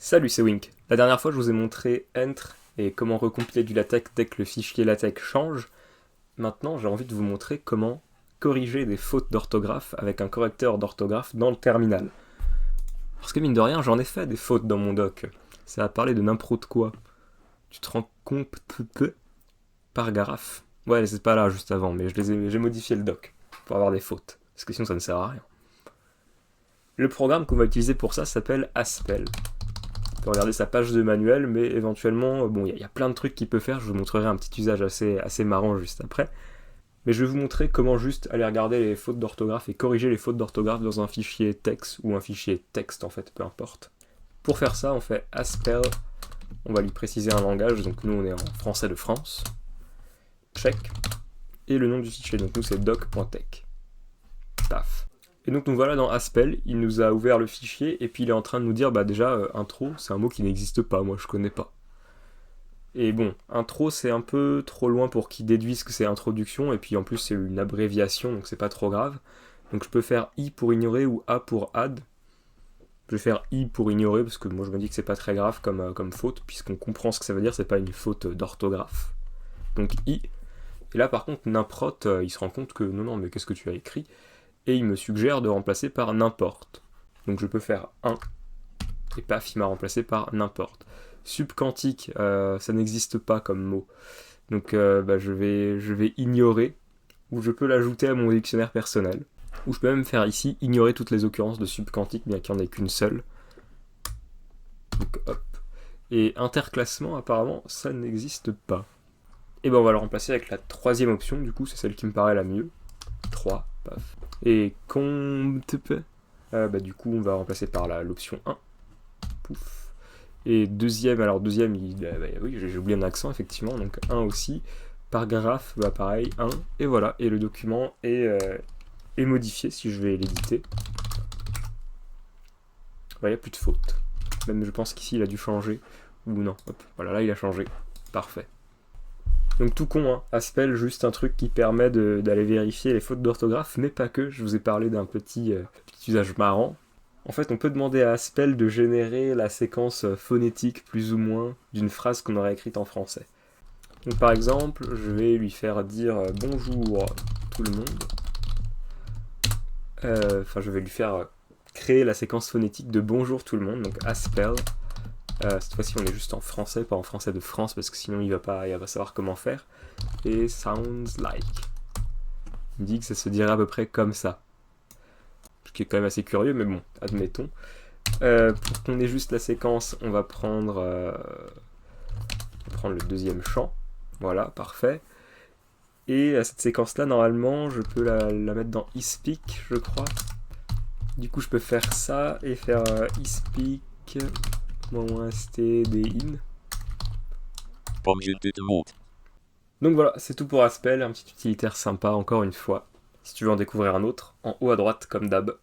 Salut, c'est Wink. La dernière fois, je vous ai montré enter et comment recompiler du LaTeX dès que le fichier LaTeX change. Maintenant, j'ai envie de vous montrer comment corriger des fautes d'orthographe avec un correcteur d'orthographe dans le terminal. Parce que mine de rien, j'en ai fait des fautes dans mon doc. Ça a parlé de n'importe quoi. Tu te rends compte paragraphe. Ouais, c'est pas là juste avant, mais j'ai modifié le doc pour avoir des fautes. Parce que sinon, ça ne sert à rien. Le programme qu'on va utiliser pour ça s'appelle Haspel. On peut regarder sa page de manuel, mais éventuellement, bon, il y a plein de trucs qu'il peut faire. Je vous montrerai un petit usage assez marrant juste après. Mais je vais vous montrer comment juste aller regarder les fautes d'orthographe et corriger les fautes d'orthographe dans un fichier texte ou un fichier texte en fait, peu importe. Pour faire ça, on fait Haspel, on va lui préciser un langage, donc nous on est en français de France, check, et le nom du fichier, donc nous c'est doc.tech. Paf. Et donc nous voilà dans Haspel, il nous a ouvert le fichier et puis il est en train de nous dire déjà intro, c'est un mot qui n'existe pas, moi je connais pas. Et bon, intro c'est un peu trop loin pour qu'il déduise que c'est introduction, et puis en plus c'est une abréviation donc c'est pas trop grave. Donc je peux faire I pour ignorer ou A pour add. Je vais faire I pour ignorer parce que moi je me dis que c'est pas très grave comme faute, puisqu'on comprend ce que ça veut dire, c'est pas une faute d'orthographe. Donc I. Et là par contre nimprot, il se rend compte que non mais qu'est-ce que tu as écrit? Et il me suggère de remplacer par n'importe. Donc je peux faire 1, et paf, il m'a remplacé par n'importe. Subquantique, ça n'existe pas comme mot. Donc je vais ignorer, ou je peux l'ajouter à mon dictionnaire personnel. Ou je peux même faire ici, ignorer toutes les occurrences de subquantique, bien qu'il n'y en ait qu'une seule. Donc hop. Et interclassement, apparemment, ça n'existe pas. Et ben on va le remplacer avec la troisième option, du coup c'est celle qui me paraît la mieux. 3, paf. Et compte, du coup on va remplacer par l'option 1. Pouf. Et deuxième, oui, j'ai oublié un accent effectivement, donc 1 aussi. Paragraphe, pareil, 1. Et voilà, et le document est modifié si je vais l'éditer. Il n'y a plus de faute. Même je pense qu'ici il a dû changer. Ou non, hop, voilà, là il a changé. Parfait. Donc tout con, hein. Haspel, juste un truc qui permet d'aller vérifier les fautes d'orthographe, mais pas que. Je vous ai parlé d'un petit usage marrant. En fait, on peut demander à Haspel de générer la séquence phonétique, plus ou moins, d'une phrase qu'on aurait écrite en français. Donc par exemple, je vais lui faire dire « Bonjour tout le monde ». Je vais lui faire créer la séquence phonétique de « Bonjour tout le monde », donc Haspel. Cette fois-ci, on est juste en français, pas en français de France, parce que sinon il va savoir comment faire. Et « sounds like ». Il me dit que ça se dirait à peu près comme ça. Ce qui est quand même assez curieux, mais bon, admettons. Pour qu'on ait juste la séquence, on va prendre le deuxième champ. Voilà, parfait. Et cette séquence-là, normalement, je peux la mettre dans eSpeak, je crois. Du coup, je peux faire ça et faire eSpeak -stdin. Donc voilà, c'est tout pour Haspel, un petit utilitaire sympa, encore une fois. Si tu veux en découvrir un autre, en haut à droite, comme d'hab.